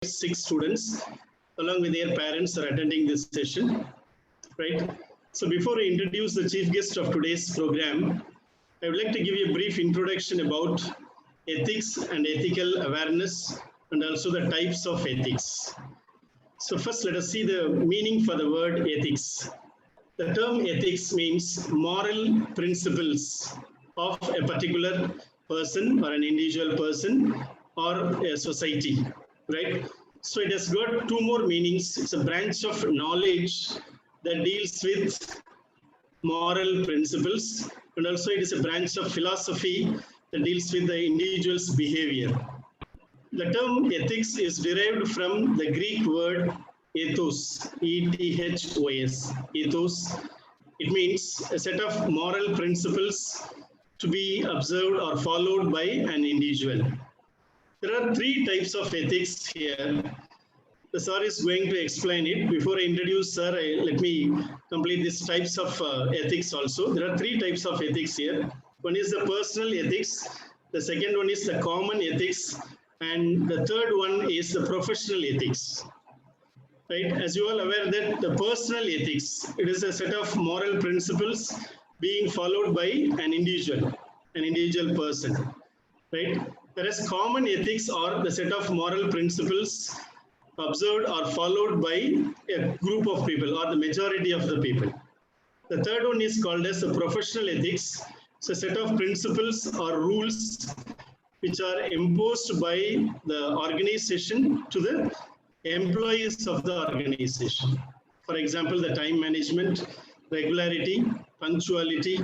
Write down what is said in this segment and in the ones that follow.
6 students along with their parents are attending this session, right? So before I introduce the chief guest of today's program, I would like to give you a brief introduction about ethics and ethical awareness and also the types of ethics. So first let us see the meaning for the word ethics. The term ethics means moral principles of a particular person or an individual person or a society, right? So it has got two more meanings. It's a branch of knowledge that deals with moral principles, and also it is a branch of philosophy that deals with the individual's behavior. The term ethics is derived from the Greek word ethos, E-T-H-O-S, ethos. It means a set of moral principles to be observed or followed by an individual. There are three types of ethics here. The sir is going to explain it. Before I introduce sir, let me complete these types of ethics also. There are three types of ethics here. One is the personal ethics. The second one is the common ethics. And the third one is the professional ethics. Right? As you all aware that the personal ethics, it is a set of moral principles being followed by an individual person. Right? Whereas common ethics are the set of moral principles observed or followed by a group of people or the majority of the people. The third one is called as the professional ethics. It's a set of principles or rules which are imposed by the organization to the employees of the organization. For example, the time management, regularity, punctuality,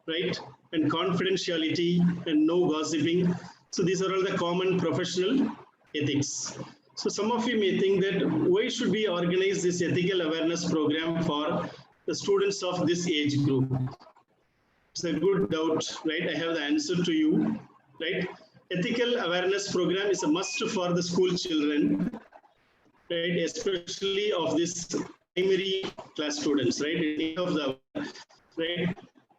right, and confidentiality, and no gossiping. So these are all the common professional ethics. So some of you may think that why should we organize this ethical awareness program for the students of this age group? It's a good doubt, right? I have the answer to you, right? Ethical awareness program is a must for the school children, right? Especially of this primary class students, right? Right?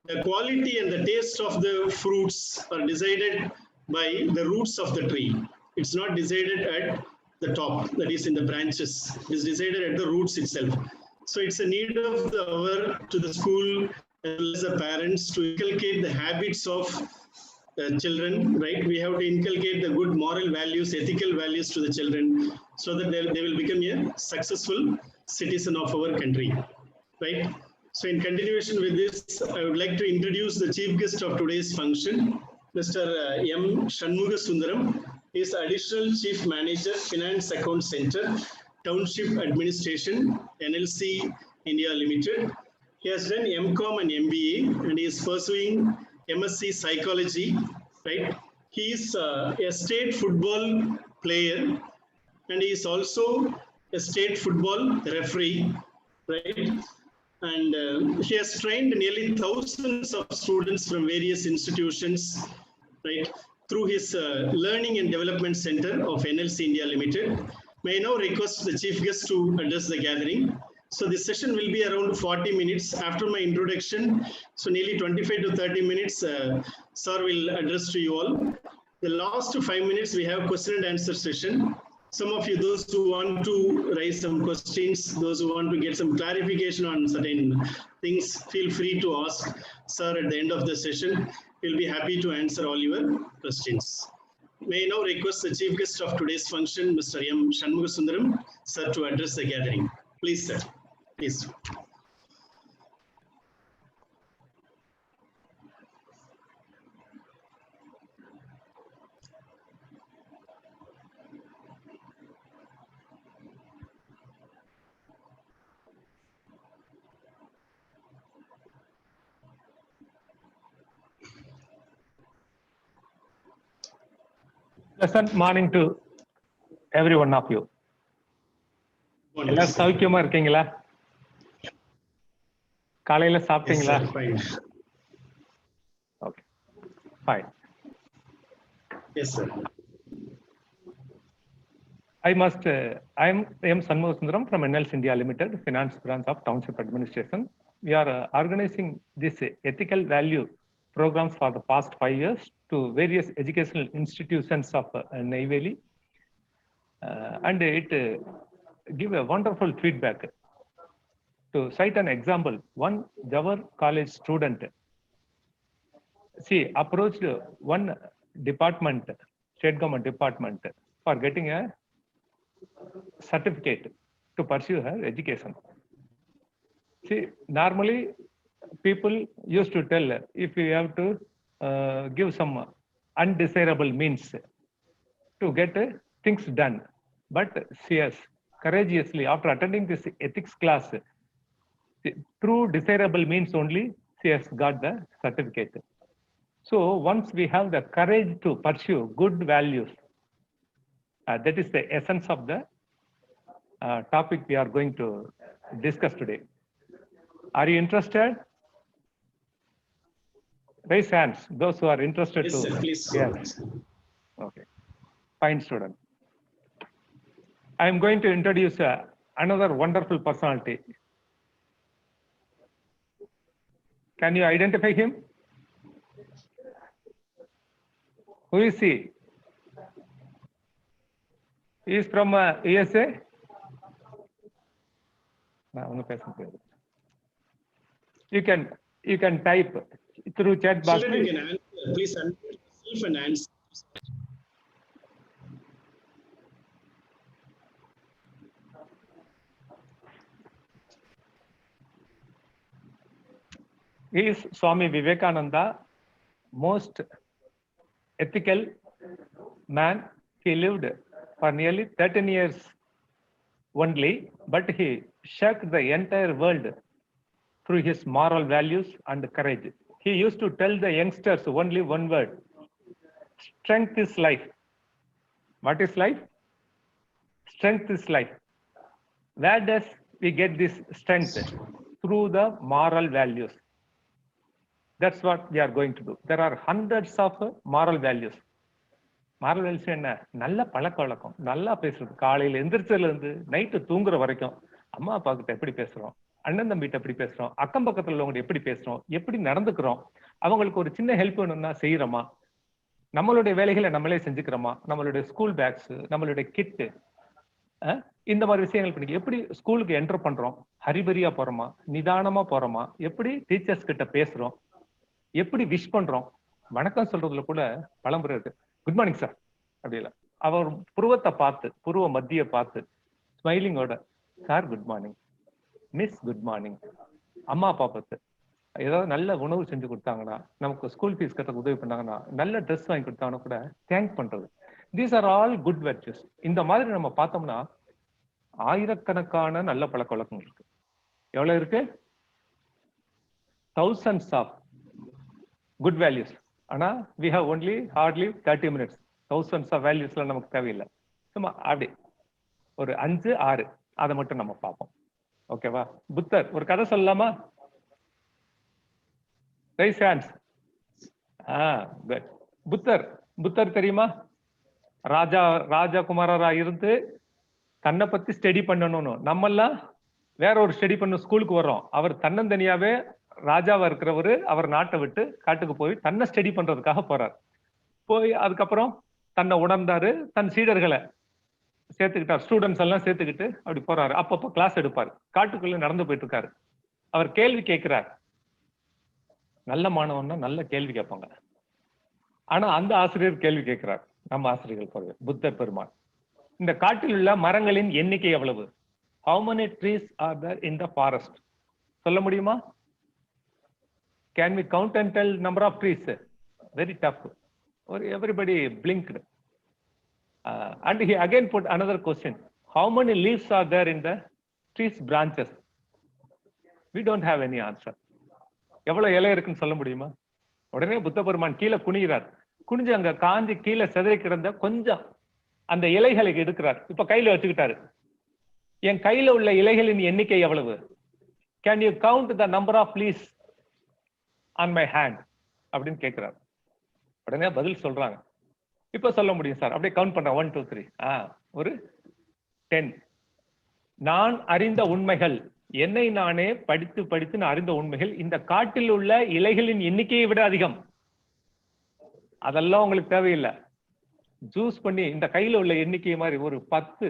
The quality and the taste of the fruits are decided by the roots of the tree. It's not decided at the top, that is in the branches. It's decided at the roots itself. So it's a need of the hour to the school as well as the parents to inculcate the habits of children, right? We have to inculcate the good moral values, ethical values to the children so that they will become a successful citizen of our country, right? So in continuation with this, I would like to introduce the chief guest of today's function, Mr. M. Shanmuga Sundaram. He is Additional Chief Manager, Finance Account Center, Township Administration, NLC India Limited. He has done MCOM and MBA, and he is pursuing MSc Psychology, right? He is a state football player, and he is also a state football referee, right? And he has trained nearly thousands of students from various institutions, right, through his Learning and Development Center of NLC India Limited. May I now request the chief guest to address the gathering. So this session will be around 40 minutes after my introduction. So nearly 25 to 30 minutes, sir will address to you all. The last 5 minutes, we have question and answer session. Some of you, those who want to raise some questions, those who want to get some clarification on certain things, feel free to ask sir at the end of the session. We'll be happy to answer all your questions. May I now request the chief guest of today's function, Mr. M. Shanmuga Sundaram, sir, to address the gathering. Please, sir. Please. Pleasant morning to every one of you. எல்லாரும் சௌக்கியமா இருக்கீங்களா? காலையில சாப்பிட்டீங்களா? Okay, fine. Yes, sir. I am M. Shanmuga Sundaram from NLC India Limited, Finance Branch of Township Administration. We are organizing this ethical value programs for the past 5 years to various educational institutions of Neyveli. and it give a wonderful feedback. To cite an example, one Jawar College student, she approached one department, state government department, for getting a certificate to pursue her education. See, normally people used to tell if you have to give some undesirable means to get things done. But she has courageously, after attending this ethics class, through desirable means only, she has got the certificate. So once we have the courage to pursue good values, that is the essence of the topic we are going to discuss today. Are you interested? Raise hands, those who are interested. Yes, sir, please. Yes. Okay, fine student. I am going to introduce another wonderful personality. Can you identify him? Who is he? He is from USA. You can type through chat box. Children, you can answer. Please unmute yourself and answer. He is Swami Vivekananda, most ethical man. He lived for nearly 13 years only, but he shocked the entire world through his moral values and courage. He used to tell the youngsters only one word: strength is life. What is life? Strength is life. Where does we get this strength? Through the moral values. That's what we are going to do. There are hundreds of moral values. Moral values என்ன? நல்ல பழக்க வழக்கம், நல்லா பேசுறது. காலையில எந்திரிச்சதுல இருந்து night தூங்குற வரைக்கும் அம்மா அப்பா கிட்ட எப்படி பேசுறோம், அண்ணன் தம்பிகிட்ட எப்படி பேசுறோம், அக்கம் பக்கத்துல உள்ளவங்க எப்படி பேசுறோம், எப்படி நடந்துக்கிறோம், அவங்களுக்கு ஒரு சின்ன ஹெல்ப் வேணும்னா செய்யறோமா, நம்மளுடைய வேலைகளை நம்மளே செஞ்சுக்கிறோமா, நம்மளுடைய ஸ்கூல் பேக்ஸ், நம்மளுடைய கிட்டு, இந்த மாதிரி விஷயங்கள் பண்ணி எப்படி ஸ்கூலுக்கு என்டர் பண்றோம், ஹரிபரியா போறோமா, நிதானமா போறோமா, எப்படி டீச்சர்ஸ் கிட்ட பேசுறோம், எப்படி விஷ் பண்றோம், வணக்கம் சொல்றதுல கூட பழம்புற இருக்கு. குட் மார்னிங் சார் அப்படி இல்லை, அவர் புருவத்தை பார்த்து, புருவ மத்திய பார்த்து ஸ்மைலிங்கோட sir good morning, miss good morning, அம்மா அப்பா பார்த்து ஏதாவது நல்ல உணவு செஞ்சு கொடுத்தாங்கன்னா, நமக்கு ஸ்கூல் ஃபீஸ் கட்ட உதவி பண்ணாங்கன்னா, நல்ல ட்ரெஸ் வாங்கி கொடுத்தாங்கன்னா கூட தேங்க் பண்றது. These are all good virtues. இந்த மாதிரி நம்ம பார்த்தோம்னா ஆயிரக்கணக்கான நல்ல பழக்க வழக்கங்கள் இருக்கு. எவ்வளவு இருக்கு? thousands of good values. ஆனா we have only hardly 30 minutes. thousands of values நமக்கு தேவையில்லை. சும்மா அப்படி ஒரு 5-6 அதை மட்டும் நம்ம பார்ப்போம். ஓகேவா? புத்தர் ஒரு கதை சொல்லலாமா? Rice hands. குட். புத்தர் தெரியுமா? ராஜகுமாரரா இருந்து தன்னை பத்தி ஸ்டடி பண்ணணும்னு நம்மெல்லாம் வேற ஒரு ஸ்டடி பண்ண ஸ்கூலுக்கு வர்றோம். அவர் தன்னந்தனியாவே ராஜாவா இருக்கிறவரு அவர் நாட்டை விட்டு காட்டுக்கு போய் தன்னை ஸ்டடி பண்றதுக்காக போறார். போய் அதுக்கப்புறம் தன்னை உணர்ந்தாரு, தன் சீடர்களை சேர்த்துக்கிட்டார், ஸ்டூடெண்ட்ஸ் எல்லாம் சேர்த்துக்கிட்டு அப்படி போறாரு. அப்பப்போ கிளாஸ் எடுப்பார். காட்டுக்குள்ள நடந்து போயிட்டு இருக்காரு. அவர் கேள்வி கேட்கிறார். நல்ல மாணவன்னா நல்ல கேள்வி கேட்பாங்க. ஆனா அந்த ஆசிரியர் கேள்வி கேட்கிறார். நம்ம ஆசிரியர்கள் போறது புத்தர் பெருமான், இந்த காட்டில் உள்ள மரங்களின் எண்ணிக்கை எவ்வளவு? How many trees are there in the forest? சொல்ல முடியுமா? Can we count and tell number of trees? Very tough. Or everybody blinked. And he again put another question. How many leaves are there in the trees branches? We don't have any answer. எவ்வளவு இலை இருக்குன்னு சொல்ல முடியுமா? உடனே புத்த பெருமான் கீழே குனிகிறார். குனிஞ்சு அங்க காஞ்சி கீழே செதறி கிடந்த கொஞ்சம் அந்த இலைகளை எடுக்கிறார். இப்ப கையில வச்சுக்கிட்டாரு. என் கையில உள்ள இலைகளின் எண்ணிக்கை எவ்வளவு? Can you count the number of leaves on my hand? அப்படின்னு கேட்கிறார். உடனே பதில் சொல்றாங்க. இப்ப சொல்ல முடியும் சார். அப்படியே கவுண்ட் பண்றேன். 1 2 3. ஒரு 10. நான் அறிந்த உண்மைகள், என்னை நானே படித்து நான் அறிந்த உண்மைகள் இந்த காட்டில் உள்ள இலைகளின் எண்ணிக்கையை விட அதிகம். அதெல்லாம் உங்களுக்கு தேவையில்லை. ஜூஸ் பண்ணி இந்த கையில உள்ள எண்ணிக்கை மாதிரி ஒரு 10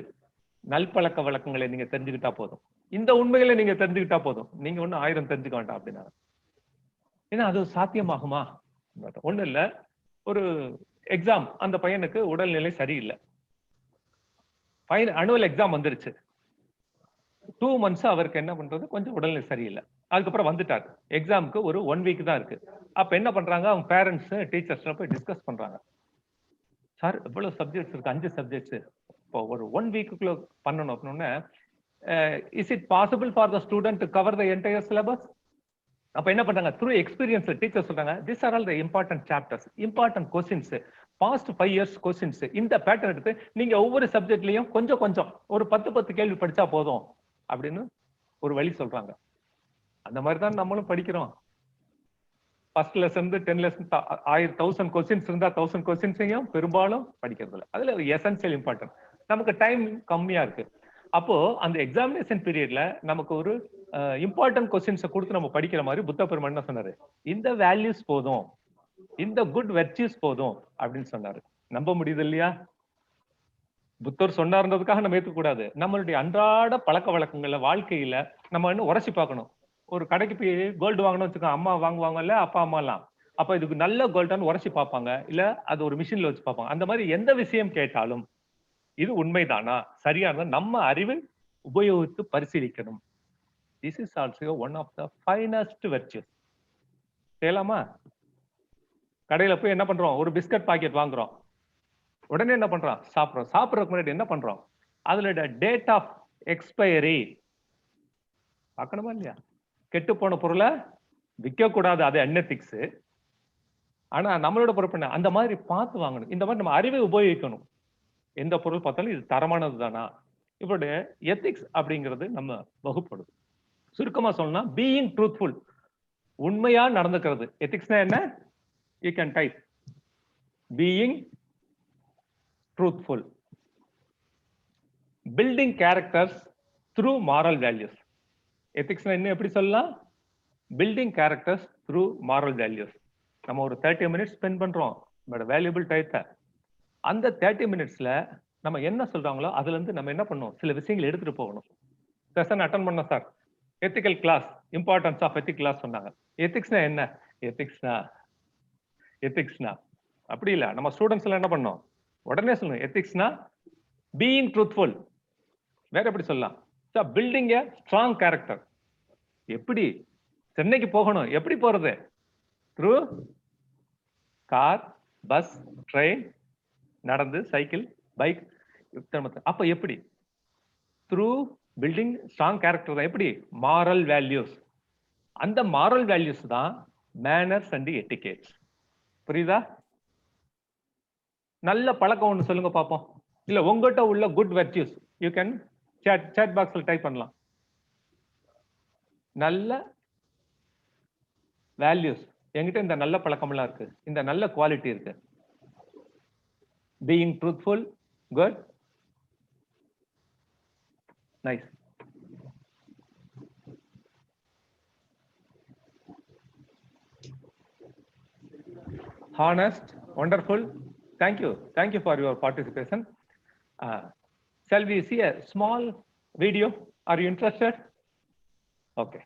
நல்பழக்க வழக்கங்களை நீங்க தெரிஞ்சுக்கிட்டா போதும். இந்த உண்மைகளை நீங்க தெரிஞ்சுக்கிட்டா போதும். நீங்க ஒன்னும் 1000 தெரிஞ்சுக்க வேண்டாம் அப்படின்னா. ஏன்னா அது சாத்தியமாகுமா? ஒண்ணு இல்ல, ஒரு எக்ஸாம், அந்த பையனுக்கு உடல்நிலை சரியில்லை. அனுவல் எக்ஸாம் வந்துருச்சு. 2 months அவருக்கு என்ன பண்றது, கொஞ்சம் உடல்நிலை சரியில்லை. அதுக்கப்புறம் வந்துட்டாரு. எக்ஸாமுக்கு ஒரு 1 week தான் இருக்கு. அப்ப என்ன பண்றாங்க, அவங்க பேரண்ட்ஸ் டீச்சர்ஸ் போய் டிஸ்கஸ் பண்றாங்க. சார் இவ்வளவு சப்ஜெக்ட்ஸ் இருக்கு, 5 சப்ஜெக்ட்ஸ், இப்போ ஒரு 1 weekக்குள்ள பண்ணணும் அப்படின்னா, is it possible for the student to cover the entire syllabus? அப்ப என்ன பண்றாங்க, த்ரூ எக்ஸ்பீரியன்ஸ் டீச்சர் சொல்றாங்க, this are all the important chapters, important questions, past 5 years questions, இந்த பேட்டர்ன் எடுத்து நீங்க ஒவ்வொரு சப்ஜெக்ட்லயும் கொஞ்சம் கொஞ்சம் ஒரு 10 கேள்வி படிச்சா போதும் அப்படின்னு ஒரு வழி சொல்றாங்க. அந்த மாதிரி தான் நம்மளும் படிக்கிறோம். ஃபர்ஸ்ட் லெசன் 10 லெசன் 1000 கொஸ்டின்ஸ் இருந்தா 1000 கொஸ்டின்ஸையும் பெரும்பாலும் படிக்கிறது இல்லை. அதுல ஒரு எசென்சியல் இம்பார்ட்டன்ட், நமக்கு டைம் கம்மியா இருக்கு. அப்போ அந்த எக்ஸாமினேஷன் பீரியட்ல நமக்கு ஒரு இம்பார்ட்டன்ட் கொஸ்டின்ஸை கொடுத்து நம்ம படிக்கிற மாதிரி புத்த பெருமான் என்ன சொன்னாரு, இந்த வேல்யூஸ் போதும், இந்த குட் வெர்ச்சியூஸ் போதும் அப்படின்னு சொன்னாரு. நம்ப முடியுது இல்லையா? புத்தர் சொன்னார்ன்றதுக்காக நம்ம ஏற்க கூடாது. நம்மளுடைய அன்றாட பழக்க வழக்கங்கள்ல, வாழ்க்கையில நம்ம இன்னும் உரசி பார்க்கணும். ஒரு கடைக்கு போய் கோல்டு வாங்கணும் வச்சுக்கோங்க, அம்மா வாங்குவாங்கல்ல, அப்பா அம்மா எல்லாம், அப்ப இதுக்கு நல்ல கோல்டான்னு உரசி பார்ப்பாங்க, இல்ல அது ஒரு மிஷின்ல வச்சு பார்ப்பாங்க. அந்த மாதிரி எந்த விஷயம் கேட்டாலும் இது உண்மைதானா, சரியான நம்ம அறிவை உபயோகித்து பரிசீலிக்கணும். This is also one of the finest virtues. செய்யலாமா? கடையில போய் என்ன பண்றோம், ஒரு பிஸ்கட் பாக்கெட் வாங்குறோம், உடனே என்ன பண்றோம், சாப்பிடுறோம். சாப்பிடறதுக்கு முன்னாடி என்ன பண்றோம், அதுல டேட் ஆஃப் எக்ஸ்பைரி பார்க்கணுமா இல்லையா? கெட்டு போன பொருளை விற்க கூடாது, அது அன்எத்திக்ஸ். ஆனா நம்மளோட பொறுப்பு என்ன, அந்த மாதிரி பார்த்து வாங்கணும். இந்த மாதிரி நம்ம அறிவை உபயோகிக்கணும். எந்த பொருள் பார்த்தாலும் இது தரமானது தானா, இவருடைய எத்திக்ஸ் அப்படிங்கிறது நம்ம வகுப்படுது. சுருக்கமா சொல்லணும்னா பீயிங் ட்ரூத்ஃபுல், உண்மையா நடந்துக்கிறது. எத்திக்ஸ்னா என்ன, you can type being truthful, building characters through moral values. எத்திக்ஸ்னா என்ன, எப்படி சொல்லலாம், building characters through moral values. நம்ம ஒரு 30 minutes ஸ்பெண்ட் பண்றோம், நம்மளோட வேல்யூபிள் டைத்தை. அந்த 30 minutesல நம்ம என்ன சொல்றாங்களோ அதுல இருந்து நம்ம என்ன பண்ணணும், சில விஷயங்கள் எடுத்துட்டு போகணும். செஷன் அட்டன் பண்ணோம் sir, ethical class, importance of ethic class சொன்னாங்க. எத்திக்ஸ்னா என்ன, எத்திக்ஸ்னா அப்படி இல்ல, நம்ம ஸ்டூடெண்ட்ஸ் எல்லாம் என்ன பண்ணோம், உடனே சொல்லணும் எத்திக்ஸ்னா பீயிங் ட்ரூத்ஃபுல். வேற எப்படி சொல்லலாம், பில்டிங் எ ஸ்ட்ராங் கேரக்டர். எப்படி சென்னைக்கு போகணும், எப்படி போறது, த்ரூ கார், பஸ், ட்ரெயின், நடந்து, சைக்கிள், பைக். அப்ப எப்படி, த்ரூ பில்டிங் ஸ்ட்ராங் கேரக்டர் தான். எப்படி, மாரல் வேல்யூஸ். அந்த மாரல் வேல்யூஸ் தான் மேனர்ஸ் அண்ட் எட்டிகேட்ஸ். புரியுதா? நல்ல பழக்கம் ஒண்ணு சொல்லுங்க பாப்போம், இல்ல உங்ககிட்ட உள்ள குட் வெர்ச்சியூஸ். யூ கேன் chat பாக்ஸ்ல டைப் பண்ணலாம். நல்ல வேல்யூஸ், என்கிட்ட இந்த நல்ல பழக்கம் எல்லாம் இருக்கு, இந்த நல்ல குவாலிட்டி இருக்கு. Being truthful, good, nice. Honest, wonderful. Thank you for your participation. Shall we see a small video? Are you interested? Okay.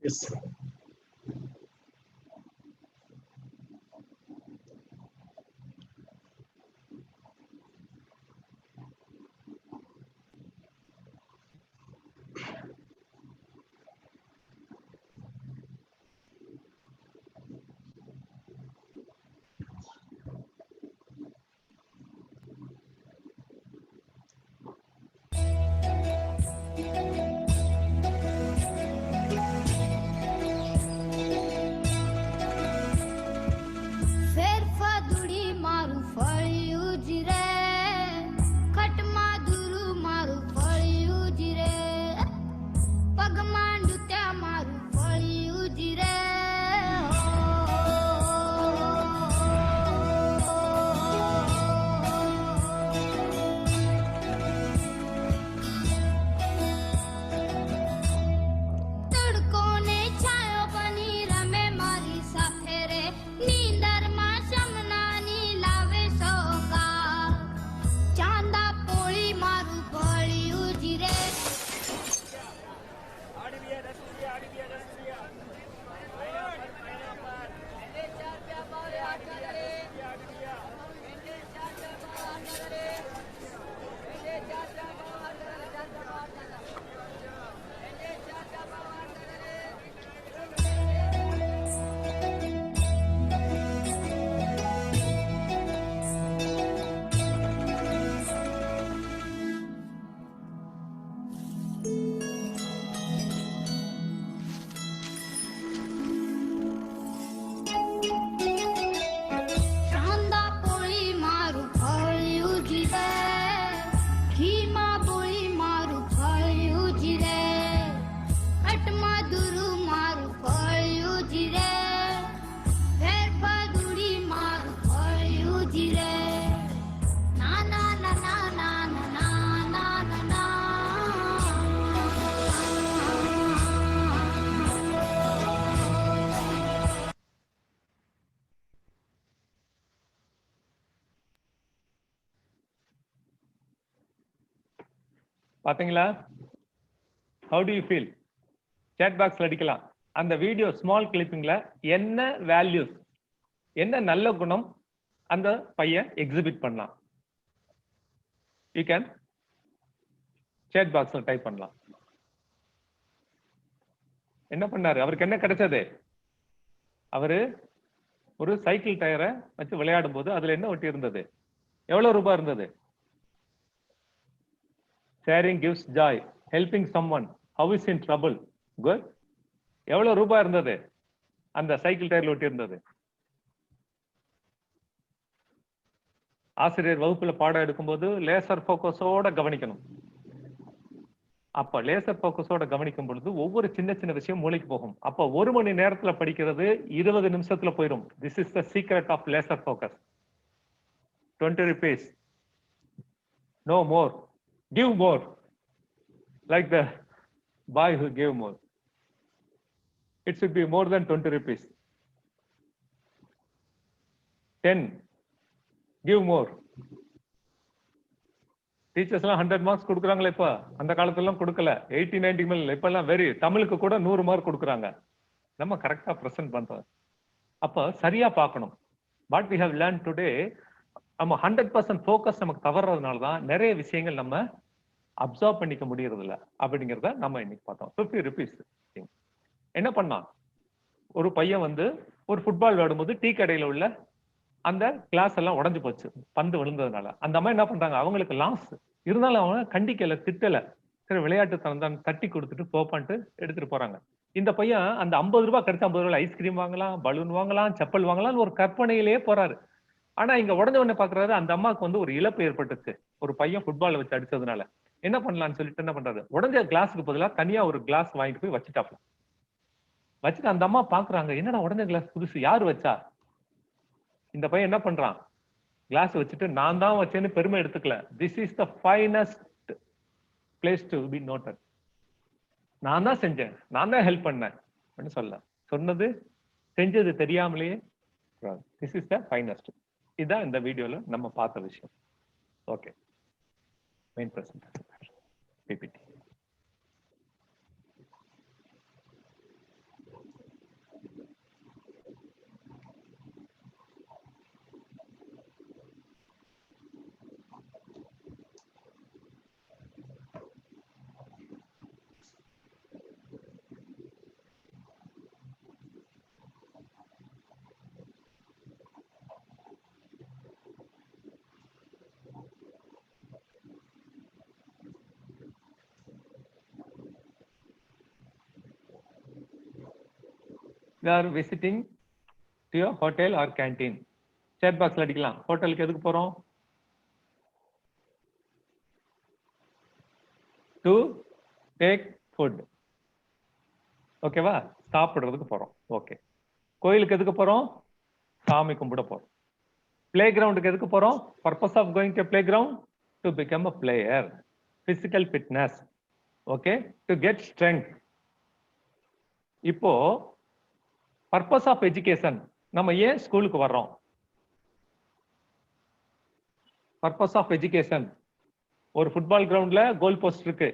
Yes. பாத்தீங்களா? How do you feel? Chat boxல அடிக்கலாம். அந்த வீடியோ ஸ்மால் கிளிப்பிங்ல என்ன வேல்யூஸ், என்ன நல்ல குணம் அந்த பையன் எக்ஸிபிட் பண்ணலாம். You can chat boxல டைப் பண்ணலாம். என்ன பண்ணாரு? அவருக்கு என்ன கிடைச்சது? அவரு ஒரு சைக்கிள் டயரை வச்சு விளையாடும் போது அதுல என்ன ஒட்டி இருந்தது? எவ்வளவு ரூபாய் இருந்தது? Sharing gives joy. Helping someone. How is in trouble? Good. எவ்வளவு ரூபாய் இருந்தது? அந்த சைக்கிள் டயர்ல ஒட்டி இருந்தது. ஆசிரியர் வகுப்புல பாடம் எடுக்கும்போது லேசர் போக்கஸோட கவனிக்கணும். அப்ப லேசர் போக்கஸோட கவனிக்கும் பொழுது ஒவ்வொரு சின்ன சின்ன விஷயம் மூளைக்கு போகும். அப்ப 1 மணி நேரத்துல படிக்கிறது 20 நிமிஷத்துல போயிடும். This is the secret of laser focus. 20 rupees. No more. Give more. Like the boy who gave more. It should be more than 20 rupees. 10. Give more. Teachers எல்லாம் 100 மார்க்ஸ் கொடுக்குறாங்களே இப்ப. அந்த காலத்துல எல்லாம் கொடுக்கல. 80, 90 மேல இப்ப எல்லாம் வெரி தமிழுக்கு கூட 100 மார்க் கொடுக்குறாங்க. நம்ம கரெக்டா பிரசன்ட் பண்றோம். அப்ப சரியா பார்க்கணும். What we have learned today, நம்ம 100% ஃபோக்கஸ் நமக்கு தவறதுனால தான் நிறைய விஷயங்கள் நம்ம அப்சர்வ் பண்ணிக்க முடியறது இல்ல அப்படிங்கறத நம்ம இன்னைக்கு பார்த்தோம். 50 rupees. என்ன பண்ணான்? ஒரு பையன் வந்து ஒரு ஃபுட்பால் விளையாடும்போது டீ கடையில உள்ள அந்த கிளாஸ் எல்லாம் உடைஞ்சு போச்சு பந்து விழுந்ததுனால. அந்த அம்மா என்ன பண்றாங்க? அவங்களுக்கு லாஸ் இருந்தாலும் அவங்க கண்டிக்கல, திட்டல. சரி விளையாட்டு தந்தான் தட்டி கொடுத்துட்டு போப்பான்ட்டு எடுத்துட்டு போறாங்க. இந்த பையன் அந்த 50 ரூபாய் கிடைச்ச 50 ரூபாய் ஐஸ்கிரீம் வாங்கலாம், பலூன் வாங்கலாம், செப்பல் வாங்கலாம் ஒரு கற்பனையிலேயே போறாரு. ஆனா இங்க உடஞ்ச உடனே பாக்குறாரு அந்த அம்மாவுக்கு வந்து ஒரு இழப்பு ஏற்பட்டுச்சு. ஒரு பையன் ஃபுட்பால் வச்சு அடிச்சதுனால. என்ன பண்ணலாம்னு சொல்லிட்டு என்ன பண்றாரு? உடஞ்ச கிளாஸுக்கு பதிலா தனியா ஒரு கிளாஸ் வாங்கிட்டு போய் வச்சுட்டாப்ல. வச்சுட்டு அந்த அம்மா பாக்குறாங்க, என்னடா உடஞ்ச கிளாஸ் புதுசு, யாரு வச்சா? இந்த பையன் என்ன பண்றான்? கிளாஸ் வச்சுட்டு நான் தான் வச்சேன்னு பெருமை எடுத்துக்கல. This is the finest place to be noted. நான் தான் செஞ்சேன், நான் தான் ஹெல்ப் பண்ணேன் அப்படின்னு சொல்ல. சொன்னது செஞ்சது தெரியாமலேயே திஸ் இஸ் த ஃபைனஸ்ட். இதுதான் இந்த வீடியோல நம்ம பார்த்த விஷயம். Okay, main presentation PPT. We are visiting to your hotel or canteen. Chat box ல அடிக்கலாம். ஹோட்டலுக்கு எதுக்கு போறோம்? To take food. ஓகேவா? சாப்பிடுறதுக்கு போறோம். ஓகே. கோயிலுக்கு எதுக்கு போறோம்? சாமி கும்பிட போறோம். பிளே கிரவுண்டுக்கு எதுக்கு போறோம்? Purpose of going to playground? To become a player. Physical fitness. Okay? To get strength. இப்போ பர்பஸ் ஆஃப் எஜுகேஷன், நம்ம ஏன் ஸ்கூலுக்கு வர்றோம்? பர்பஸ் ஆஃப் எஜுகேஷன், ஒரு ஃபுட்பால் கிரவுண்ட்ல கோல் போஸ்ட் இருக்கு.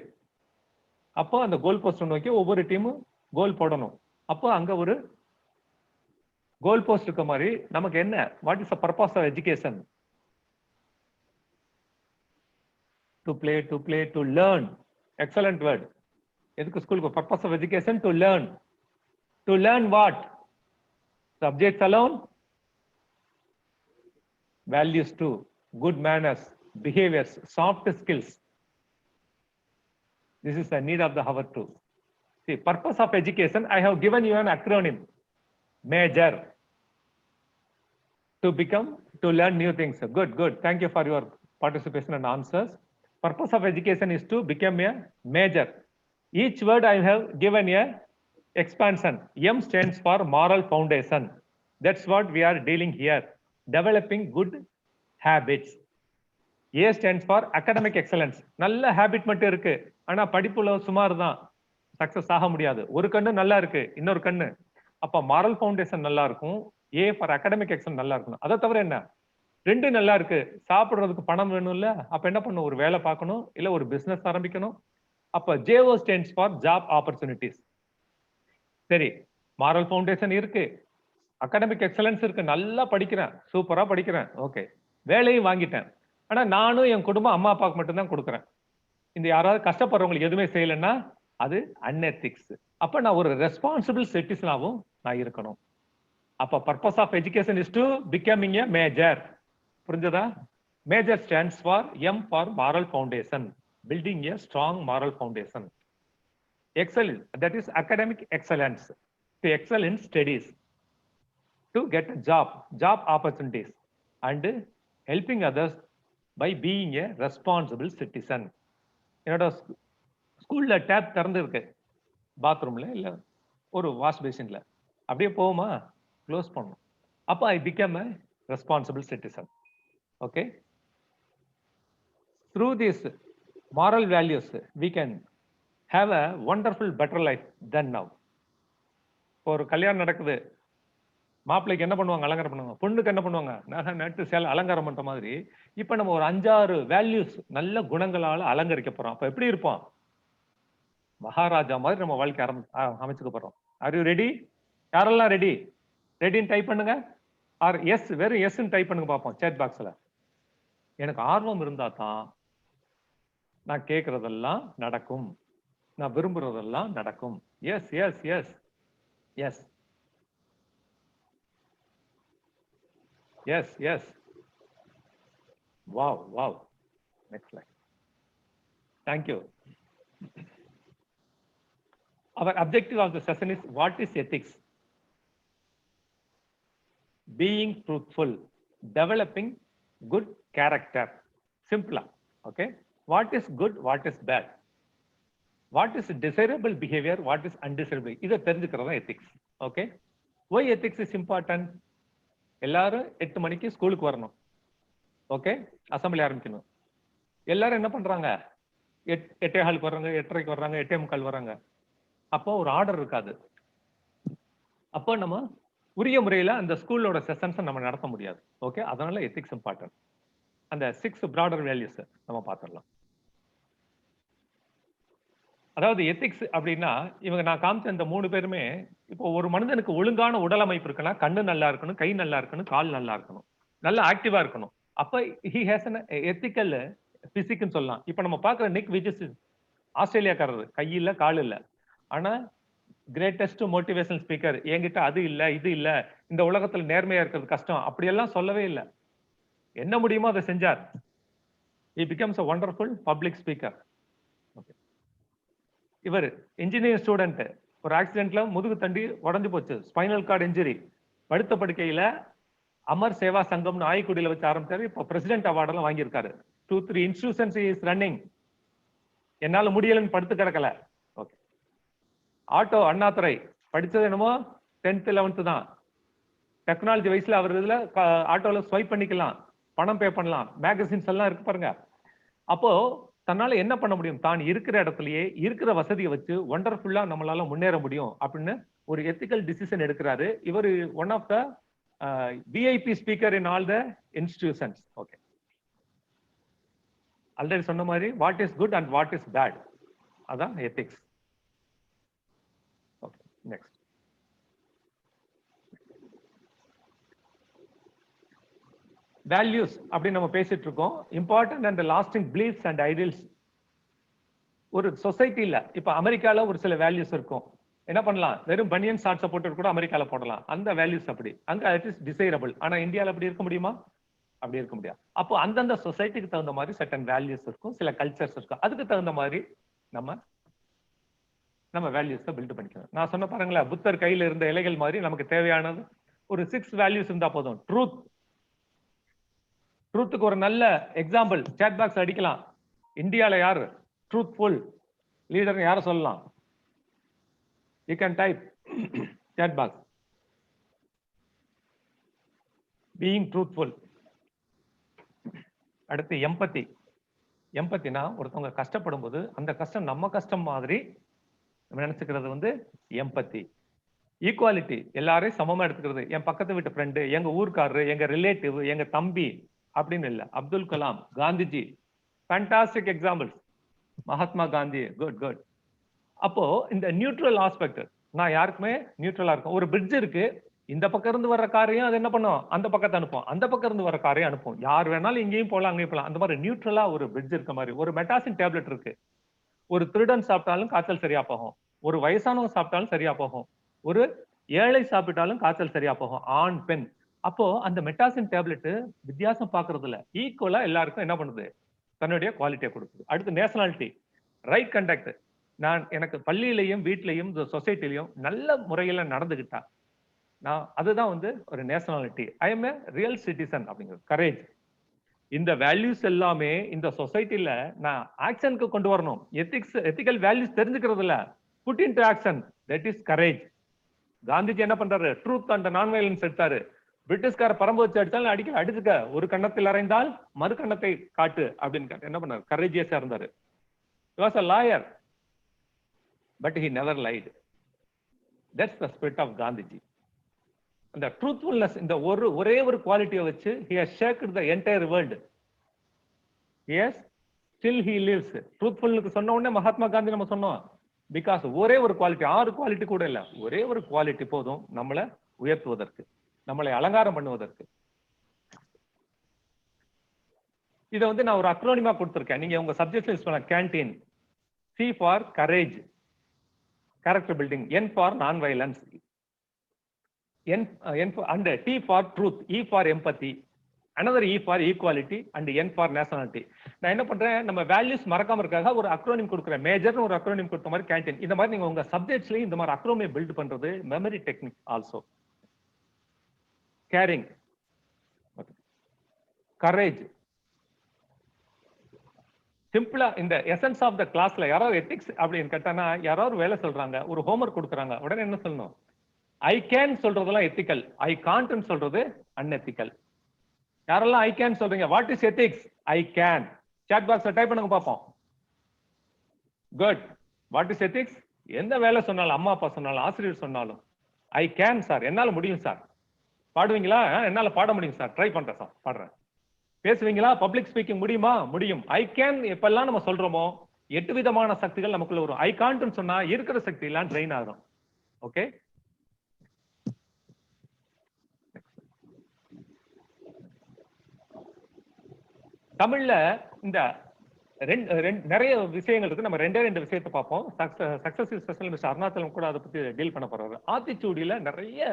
அப்போ அந்த கோல் போஸ்ட் நோக்கி ஒவ்வொரு டீமும் கோல் போடணும். அப்போ அங்க ஒரு கோல் போஸ்ட் இருக்க மாதிரி நமக்கு என்ன, what is the purpose of education? To play, to play, to learn. Excellent word. எதுக்கு ஸ்கூலுக்கு? Purpose of education to learn. To learn what? Subjects alone, values too, good manners, behaviors, soft skills. This is the need of the hour too. See, purpose of education, I have given you an acronym. Major. To become, to learn new things. Good, good. Thank you for your participation and answers. Purpose of education is to become a major. Each word I have given a expansion. M stands for moral foundation. That's what we are dealing here. Developing good habits. A stands for academic excellence. நல்ல habit மட்டும் இருக்கு, ஆனா படிப்புல சுமார் தான், success ஆக முடியாது. ஒரு கண்ணு நல்லா இருக்கு, இன்னொரு கண்ணு. அப்ப moral foundation நல்லா இருக்கும். A for academic excellence நல்லா இருக்கணும். அதை தவிர என்ன? ரெண்டு நல்லா இருக்கு, சாப்பிடுறதுக்கு பணம் வேணும்ல, அப்ப என்ன பண்ணும்? ஒரு வேலை பார்க்கணும், இல்ல ஒரு பிசினஸ் ஆரம்பிக்கணும். அப்ப JO stands for job opportunities. சரி, மாரல் ஃபவுண்டேஷன் இருக்கு, அகாடமிக் எக்ஸலன்ஸ் இருக்கு, நல்லா படிக்கிறேன், சூப்பரா படிக்கிறேன், ஓகே, வேலையும் வாங்கிட்டேன். ஆனா நானும் என் குடும்பம் அம்மா அப்பாவுக்கு மட்டும் தான் கொடுக்குறேன். இந்த யாராவது கஷ்டப்படுறவங்களுக்கு எதுவுமே செய்யலைன்னா அது அன்எத்திக்ஸ். அப்ப நான் ஒரு ரெஸ்பான்சிபிள் சிட்டிசனாவும் நான் இருக்கணும். அப்ப purpose of education is to becoming a major. புரிஞ்சதா? Major stands for M for moral foundation, building a strong moral foundation. Excellence, that is academic excellence, to excel in studies, to get a job opportunities, and helping others by being a responsible citizen. என்னோட ஸ்கூல்ல tape திறந்து இருக்கு, பாத்ரூம்ல இல்ல ஒரு wash பேசின்ல, அப்படியே போகுமா, close பண்ணணும். அப்ப I become a responsible citizen. Okay, through these moral values we can have a wonderful better life than now. ஒரு கல்யாணம் நடக்குது, மாப்பிள்ளைக்கு என்ன பண்ணுவாங்க? அலங்காரம் பண்ணுவாங்க. பொண்ணுக்கு என்ன பண்ணுவாங்க? நகை நட்டு சேலை அலங்காரம் பண்ற மாதிரி இப்ப நம்ம ஒரு 5-6 வேல்யூஸ் நல்ல குணங்களால அலங்கரிக்க போறோம். அப்ப எப்படி இருப்போம்? மகாராஜா மாதிரி நம்ம வாழ்க்கை அமைச்சுக்க போறோம். Are you ready? யாரெல்லாம் ரெடி? ரெடின்னு டைப் பண்ணுங்க. ஆர் எஸ், வெறும் எஸ்ன்னு டைப் பண்ணுங்க பார்ப்போம் சேட் பாக்ஸ்ல. எனக்கு ஆர்வம் இருந்தா தான் நான் கேட்கறதெல்லாம் நடக்கும், நான் விரும்புறதெல்லாம் நடக்கும். Yes yes yes yes yes yes. Wow wow. Next line. Thank you. Our objective of the session is, what is ethics? Being truthful, developing good character. Simple. Okay. What is good? What is bad? What is desirable behavior? What is undesirable? இதை தெரிஞ்சுக்கிறது ethics. Okay. Why ethics is important? எல்லாரும் 8 மணிக்கு ஸ்கூலுக்கு வரணும். Okay, assembly ஆரம்பிக்கணும். எல்லாரும் என்ன பண்றாங்க? 8:15 வர்றாங்க, 8:30 வர்றாங்க, 8:45 வர்றாங்க. அப்போ ஒரு ஆர்டர் இருக்காது. அப்போ நம்ம உரிய முறையில அந்த ஸ்கூலோட செஷன்ஸை நம்ம நடத்த முடியாது. ஓகே, அதனால எத்திக்ஸ் இம்பார்ட்டன்ட். அந்த 6 பிராடர் வேல்யூஸ் நம்ம பார்த்துடலாம். அதாவது எத்திக்ஸ் அப்படின்னா, இவங்க நான் காமிச்ச இந்த 3 பேருமே, இப்போ ஒரு மனிதனுக்கு ஒழுங்கான உடல் அமைப்பு இருக்குன்னா கண்ணு நல்லா இருக்கணும், கை நல்லா இருக்கணும், கால் நல்லா இருக்கணும், நல்லா ஆக்டிவா இருக்கணும். அப்ப he has an ethical physique ன்னு சொல்லலாம். இப்ப நம்ம பார்க்குற நிக் விஜஸ் ஆஸ்திரேலியாக்காரர், கை இல்ல கால் இல்ல, ஆனா கிரேட்டஸ்ட் மோட்டிவேஷனல் ஸ்பீக்கர். என்கிட்ட அது இல்ல இது இல்ல, இந்த உலகத்துல நேர்மையா இருக்கிறது கஷ்டம், அப்படியெல்லாம் சொல்லவே இல்லை. என்ன முடியுமோ அதை செஞ்சார். he becomes a wonderful public speaker. இவர் இன்ஜினியரிங் ஸ்டூடெண்ட், ஒரு ஆக்சிடென்ட்ல முதுகு தண்டி உடஞ்சு போச்சு, ஸ்பைனல் கார்டு இன்ஜுரி, படுத்த படுக்கையில அமர் சேவா சங்கம்னு ஆய்க்குடியில வச்சு ஆரம்பிச்சாரு. இப்போ பிரசிடென்ட் அவார்டெல்லாம் வாங்கியிருக்காரு. 2-3 இன்ஸ்டிடியூஷன்ஸ் இஸ் ரன்னிங். என்னால முடியலன்னு படுத்து கிடக்கல. ஓகே. ஆட்டோ அண்ணாதுரை படிச்சது என்னமோ 10th 11th தான். டெக்னாலஜி வயசுல அவர் இதுல ஆட்டோல ஸ்வைப் பண்ணிக்கலாம், பணம் பே பண்ணலாம், மேகசின்ஸ் எல்லாம் இருக்கு பாருங்க. அப்போ தன்னால என்ன பண்ண முடியும்? தான் இருக்கிற இடத்துலயே இருக்கிற வசதியை வச்சு ஒண்டர்ஃபுல்லா நம்மளால முன்னேற முடியும் அப்படின்னு ஒரு எத்திக்கல் டிசிஷன் எடுக்கிறாரு. இவர் one of the VIP speaker in all the institutions. Okay, already சொன்ன மாதிரி what is good and what is bad, அதான் எத்திக்ஸ். Okay, next. வேல்யூஸ் அப்படின்னு நம்ம பேசிட்டு இருக்கோம். Important and lasting beliefs and ideals. ஒரு சொசைட்டில இப்ப அமெரிக்கால ஒரு சில வேல்யூஸ் இருக்கும். என்ன பண்ணலாம்? வெறும் பனியன் ஷார்ட்ஸை போட்டு கூட அமெரிக்கால போடலாம். அந்த வேல்யூஸ் அப்படி அங்க இட் இஸ் டிசைரபிள். ஆனா இந்தியாவில் அப்படி இருக்க முடியுமா? அப்படி இருக்க முடியாது. அப்போ அந்தந்த சொசைட்டிக்கு தகுந்த மாதிரி சர்டன் வேல்யூஸ் இருக்கும், சில கல்ச்சர்ஸ் இருக்கும். அதுக்கு தகுந்த மாதிரி நம்ம வேல்யூஸை பில்ட் பண்ணிக்கணும். நான் சொன்ன பாருங்களேன், புத்தர் கையில இருந்த இலைகள் மாதிரி நமக்கு தேவையானது ஒரு 6 வேல்யூஸ் இருந்தா போதும். ட்ரூத், ட்ரூத்துக்கு ஒரு நல்ல எக்ஸாம்பிள் சேட் பாக்ஸ் அடிக்கலாம். இந்தியால யாரு ட்ரூத்ஃபுல் லீடர் யார சொல்லலாம்? You can type chat box. Being truthful. அடுத்து எம்பத்தி. எம்பத்தினா ஒருத்தவங்க கஷ்டப்படும் போது அந்த கஷ்டம் நம்ம கஷ்டம் மாதிரி நம்ம நினைச்சுக்கிறது எம்பத்தி. ஈக்குவாலிட்டி, எல்லாரையும் சமமா எடுத்துக்கிறது. என் பக்கத்து வீட்டு ஃப்ரெண்டு, எங்க ஊர்க்காரரு, எங்க ரிலேட்டிவ், எங்க தம்பி, அப்படின்னு இல்ல. Abdul Kalam, Gandhiji, fantastic examples. Mahatma Gandhi, good. அப்போ இந்த நியூட்ரல் ஆஸ்பெக்ட், நான் யாருக்குமே நியூட்ரலா இருக்கும். ஒரு பிரிட்ஜ் இருக்கு, இந்த பக்கம் இருந்து வர்ற காரையும் அது என்ன பண்ணும், அந்த பக்கத்தை அனுப்பும், அந்த பக்கம் இருந்து வர காரையும் அனுப்பும். யார் வேணாலும் இங்கேயும் போகலாம் அங்கேயும் போகலாம். அந்த மாதிரி நியூட்ரலா ஒரு பிரிட்ஜ் இருக்க மாதிரி. ஒரு மெட்டாசின் டேப்லெட் இருக்கு, ஒரு திருடன் சாப்பிட்டாலும் காய்ச்சல் சரியா போகும், ஒரு வயசானவங்க சாப்பிட்டாலும் சரியா போகும், ஒரு ஏழை சாப்பிட்டாலும் காய்ச்சல் சரியா போகும், ஆண் பெண். அப்போ அந்த மெட்டாசின் டேப்லெட் வித்தியாசம் பாக்குறது இல்ல, ஈக்குவலா எல்லாருக்கும் என்ன பண்ணுது, தன்னுடைய குவாலிட்டியை கொடுக்குது. அடுத்து நேஷனாலிட்டி, ரைட் கண்டக்ட். நான் எனக்கு பள்ளியிலையும் வீட்லையும் சொசைட்டிலையும் நல்ல முறையில நடந்துகிட்டா, நான் அதுதான் வந்து ஒரு nationality. I M A real citizen அப்படிங்கிறது கரேஜ். இந்த வேல்யூஸ் எல்லாமே இந்த சொசைட்டில நான் ஆக்ஷனுக்கு கொண்டு வரணும். எத்திக்கல் வேல்யூஸ் தெரிஞ்சுக்கிறது இல்ல, put into action, that is courage. Gandhiji என்ன பண்றாரு, ட்ரூத் அண்ட் நான் வயலன்ஸ் எடுத்தாரு. பிரிட்டிஷ்கார பரம்பு வச்சு அடிச்சாலும் அடிச்சுக்க, ஒரு கண்ணத்தில் அறைந்தால் மறு கண்ணத்தை காட்டு அப்படின்னு என்ன பண்ணாரு, கரேஜியஸா இருந்தாரு. He was a lawyer, but he never lied. That's the spirit of Gandhiji. And the truthfulness, இந்த ஒரே ஒரு குவாலிட்டியை வச்சு he has shaped the entire world. Yes, still he lives. Truthfulness சொன்ன உடனே மகாத்மா காந்தி நம்ம சொன்னோம். பிகாஸ் ஒரே ஒரு குவாலிட்டி, 6 குவாலிட்டி கூட இல்ல, ஒரே ஒரு குவாலிட்டி போதும் நம்மளை உயர்த்துவதற்கு, நம்மளை அலங்காரம் பண்ணுவதற்கு. இதை வந்து நான் ஒரு அக்ரோனிமா கொடுத்திருக்கேன், நீங்க உங்க சப்ஜெக்ட்ல யூஸ் பண்ண. Canteen, C for courage, character building, N for non-violence, and T for truth, E for empathy, another E for equality, and N for nationality. நான் என்ன பண்றேன், நம்ம வேல்யூஸ் மறக்காம இருக்காக ஒரு அக்ரோனிம் கொடுக்குறேன். மேஜர்னு ஒரு அக்ரோனிம் கொடுத்த மாதிரி கேண்டீன். இந்த மாதிரி நீங்க உங்க சப்ஜெக்ட்ஸ்லயும் இந்த மாதிரி அக்ரோனிம் பில்ட் பண்றது memory technique also. Caring, courage. சிம்பிளா இந்த எசன்ஸ் ஆஃப் த கிளாஸ்ல யாராவது எத்திக்ஸ் அப்படின்னு கேட்டானா, யாராவது வேலை சொல்றாங்க, ஒரு ஹோம்ஒர்க் கொடுக்குறாங்க, உடனே என்ன சொல்லணும், ஐ கேன் சொல்றதெல்லாம் எத்திக்கல், ஐ கான்ட்னு சொல்றது அன்எத்திக்கல். யாரெல்லாம் ஐ கேன் சொல்றீங்க, what is ethics, I can. Chat பாக்ஸ்ல டைப் பண்ணுங்க பாப்போம். குட். வாட் இஸ் எத்திக்ஸ், எந்த வேலை சொன்னாலும், அம்மா அப்பா சொன்னாலும், ஆசிரியர் சொன்னாலும், ஐ கேன் சார், என்னால முடியும் சார். பாடுவீங்களா, என்னால பாட முடியும் சார், ட்ரை பண்றேன் சார், பாடுறேன். பேசுவீங்களா, பப்ளிக் ஸ்பீக்கிங் முடியுமா, முடியும். ஐ கேன் எப்பெல்லாம் நம்ம சொல்றோமோ 8 விதமான சக்திகள் நமக்குள்ள வரும். ஐ கான்ட்னு சொன்னா இருக்கிற சக்தி எல்லாம் ட்ரெயின் ஆகும். ஓகே, தமிழ்ல இந்த நிறைய விஷயங்கள் இருக்கு. நம்ம 2 விஷயத்தை பார்ப்போம். சக்சஸ் ஸ்பெஷல் மிஸ்டர் அருணாச்சலம் கூட அதை பத்தி டீல் பண்ண போறாரு. ஆத்திச்சூடியில நிறைய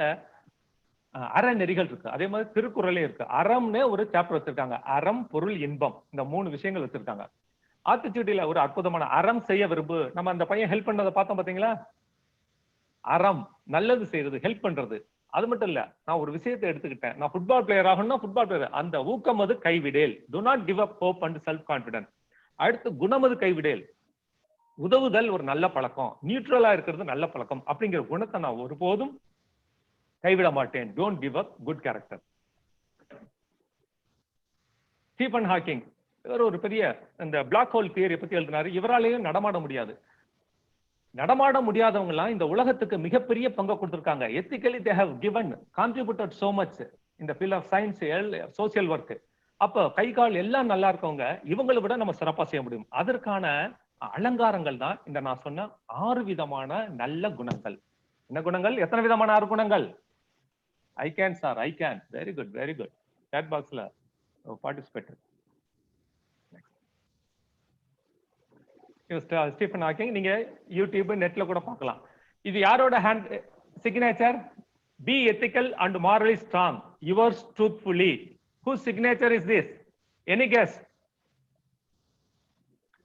அறநெறிகள் இருக்கு, அதே மாதிரி திருக்குறளே இருக்கு. அறம்னு ஒரு சாப்டர் வச்சிருக்காங்க, அறம் பொருள் இன்பம், இந்த 3 விஷயங்கள் வச்சிருக்காங்க. ஆத்திச்சூடியில ஒரு அற்புதமான அறம் செய்ய விரும்பு. நம்ம அந்த பையன் ஹெல்ப் பண்ணதை பார்த்தோம் பாத்தீங்களா, அறம் நல்லது செய்யறது, ஹெல்ப் பண்றது. அது மட்டும் இல்ல, நான் ஒரு விஷயத்தை எடுத்துக்கிட்டேன், நான் ஃபுட்பால் பிளேயர் ஆகணும்னா ஃபுட்பால் பிளேயர், அந்த ஊக்கம் அது கைவிடேல், do not give up hope and self confidence. அடுத்து குணம் அது கைவிடேல், உதவுதல் ஒரு நல்ல பழக்கம், நியூட்ரலா இருக்கிறது நல்ல பழக்கம். அப்படிங்கிற குணத்தை நான் ஒருபோதும் கைவிட மாட்டேன். Don't give up good character. Stephen Hawking இவர் ஒரு பெரிய இந்த பிளாக் ஹோல் தியரியை பத்தி எழுதினாரு. இவராலேயும் நடமாட முடியாது. நடமாட முடியாதவங்க எல்லாம் இந்த உலகத்துக்கு மிகப்பெரிய பங்கு கொடுத்திருக்காங்க. Ethically they have given contributed so much இந்த field of science, social work. அப்ப கை கால் எல்லாம் நல்லா இருக்கவங்க இவங்களை விட நம்ம சிறப்பா செய்ய முடியும். அதற்கான அலங்காரங்கள் தான் இந்த நான் சொன்ன 6 விதமான நல்ல குணங்கள். என்ன குணங்கள், எத்தனை விதமான 6 குணங்கள்? I can sir, I can. Very good, very good. Chat பாக்ஸ்ல பார்ட்டிசிபேட். ஸ்டீஃபன் ஹாக்கிங் நீங்க யூடியூப் நெட்ல கூட பார்க்கலாம். இது யாரோட hand signature? Be ethical and morally strong, yours truthfully. whose signature is this? Any guess?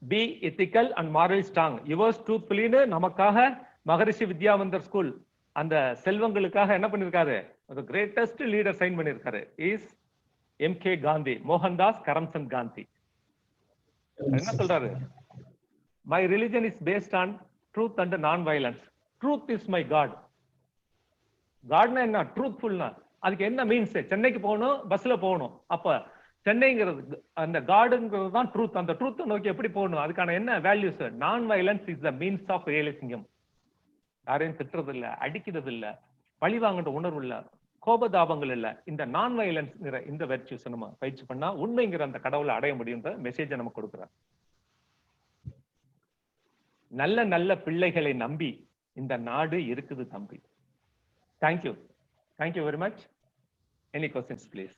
Be ethical and morally strong, yours truthfully னு நமக்காக மகரிஷி Vidya Mandir school அந்த செல்வங்களுக்காக என்ன பண்ணிருக்காரு, the greatest leader சைன் பண்ணிருக்காரு is MK காந்தி, மோகன்தாஸ் கரம்சந்த் காந்தி. என்ன சொல்றாரு? My religion is based on truth and non-violence. Truth is my God. காட்னா என்ன? ட்ரூத்ஃபுல்னா அதுக்கு என்ன மீன்ஸ்? சென்னைக்கு போகணும், பஸ்ல போகணும். அப்ப சென்னைங்கிறது அந்த காடுங்கிறது தான் ட்ரூத். அந்த ட்ரூத்தை நோக்கி எப்படி போகணும், அதுக்கான என்ன values? Non violence is the means of realising. யாரையும் திட்டுறது இல்ல, அடிக்கிறது இல்ல, பழி வாங்குற உணர்வு இல்ல, கோபதாபங்கள் இல்ல, இந்த நான் வயலன்ஸ் இந்த வெர்ச்சுஸ் நம்ம பயிற்சி பண்ணா உண்மைங்கிற அந்த கடவுளை அடைய முடியுன்ற மெசேஜை நம்ம கொடுக்குறார். நல்ல நல்ல பிள்ளைகளை நம்பி இந்த நாடு இருக்குது தம்பி. Thank you. Thank you very much. Any questions please?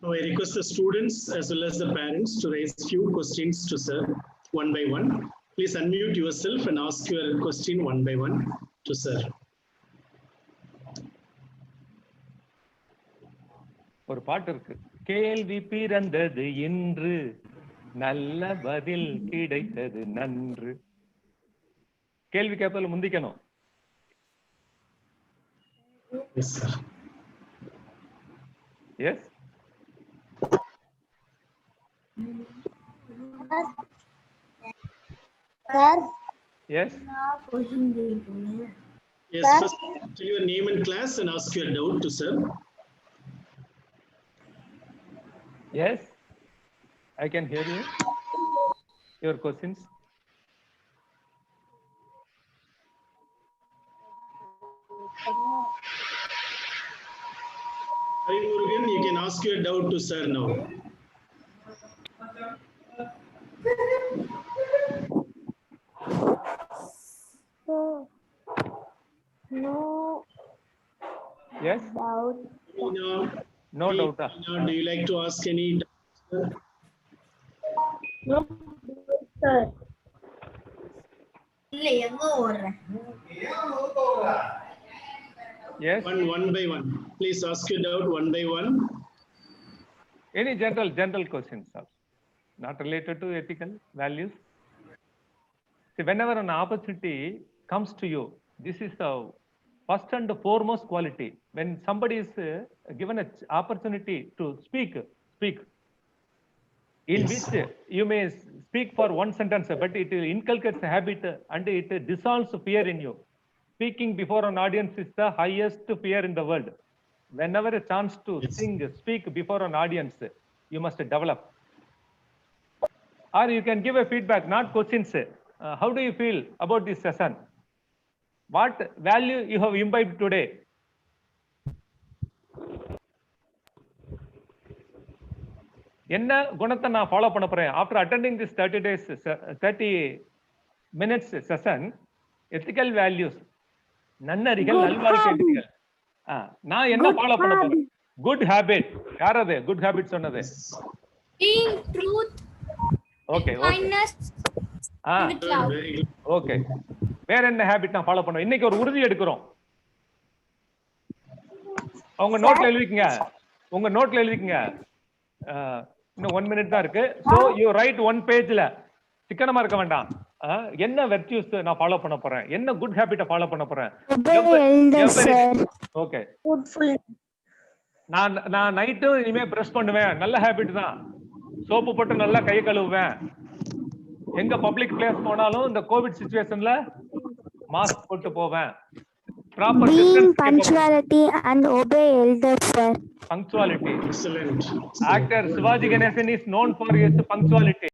Now I request the students as well as the parents to raise few questions to sir one by one. Please unmute yourself and ask your question one by one to sir. ஒரு பாட்டு இருக்கு, கேள்வி பிறந்தது இன்று, நல்ல பதில் கிடைத்தது நன்று. கேள்வி கேட்பதில் முந்திக்கணும். Yes sir. Yes. Sir. Yes. Yes, first tell your name and class and ask your doubt to sir. Yes. I can hear you. Your questions. Hari Murugan, you can ask your doubt to sir now. No Yes. doubt. No doubt. Do you like to ask any doubt? No, sir. இல்ல எங்க ஓடுறேன்? Yes. One by one. Please ask your doubt one by one. Any general questions also, not related to ethical values. See, whenever an opportunity comes to you, this is the first and the foremost quality. When somebody is given an opportunity to speak, in Yes. which you may speak for one sentence, but it inculcates a habit and it dissolves fear in you. Speaking before an audience is the highest fear in the world. Whenever a chance to Yes. speak before an audience, you must develop. Or you can give a feedback, not questions. How do you feel about this session? What value you have imbibed today? என்ன குணத்தை நான் follow பண்ண போறேன் after attending this 30 minutes session? Ethical values, நன்னறிகள், நல்வாழ்க்கை விதிகள். நான் என்ன ஃபாலோ பண்ண போறேன்? Good habit. யார் அது குட் ஹேபிட் சொன்னது? Being truth, okay kindness, with love. Very good. Okay. வேற என்ன ஹேபிட் நான் ஃபாலோ பண்ணுவேன்? இன்னைக்கு ஒரு உறுதி எடுக்கிறோம். உங்க நோட்ல எழுதிக்கங்க. இன்னும் 1 minute தான் இருக்கு. So you right 1 pageல. சிக்கனமா இருக்க வேண்டாம். என்ன வெர்ச்சுஸ் நான் ஃபாலோ பண்ண போறேன்? என்ன குட் ஹேபிட்ட ஃபாலோ பண்ண போறேன்? ஓகே. நான் நைட்டு இனிமே பிரஷ் பண்ணுவேன். நல்ல ஹேபிட் தான். சோப்பு போட்டு நல்லா கை கழுவுவேன். எங்க பப்ளிக் பிளேஸ் போனாலும் இந்த கோவிட் சிச்சுவேஷன்ல மாஸ்க் போட்டு போவேன். Proper Being punctuality and obey elders, sir. Punctuality. Excellent. Actor Shivaji Ganesan is known for his punctuality.